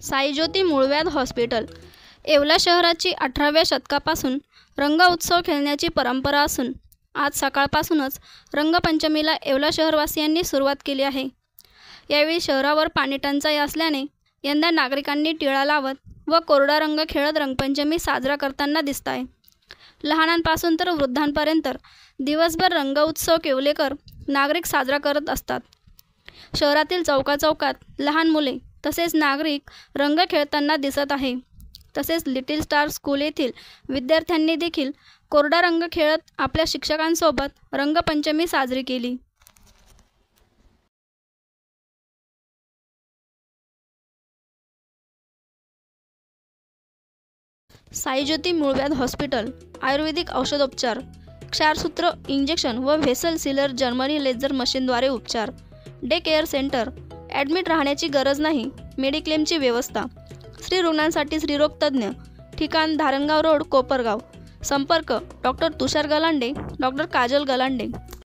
साईज्योती मूळव्याध हॉस्पिटल येवला शहराची 18व्या शतकापासून रंग उत्सव खेळण्याची परंपरा असून आज सकाळपासूनच रंगपंचमीला येवला शहरवासियांनी सुरुवात केली आहे। यावेळी शहरावर पाणी टंचाई असल्याने यंदा नागरिकांनी टिळा लावत व कोरडा रंग खेळत रंगपंचमी साजरा करताना दिसत आहे। लहानांपासून तर वृद्धांपर्यंत दिवसभर रंग उत्सव येवलेकर नागरिक साजरा करत असतात। शहरातील चौकाचौकात लहान मुले तसेच नागरिक रंग खेळताना दिसत आहे। तसेच लिटिल स्टार स्कूल येथील विद्यार्थ्यांनी देखील कोरडा रंग खेळत आपल्या शिक्षकांसोबत रंगपंचमी साजरी केली। साईज्योती मूळव्याध हॉस्पिटल आयुर्वेदिक औषधोपचार, क्षारसूत्र इंजेक्शन व व्हेसल सीलर जर्मनी लेझर मशीनद्वारे उपचार, डे केअर सेंटर, ॲडमिट राहण्याची गरज नाही, मेडिक्लेमची व्यवस्था, स्त्री रुग्णांसाठी स्त्रीरोग तज्ज्ञ, ठिकाण धारणगाव रोड कोपरगाव, संपर्क डॉक्टर तुषार गलांडे, डॉक्टर काजल गलांडे।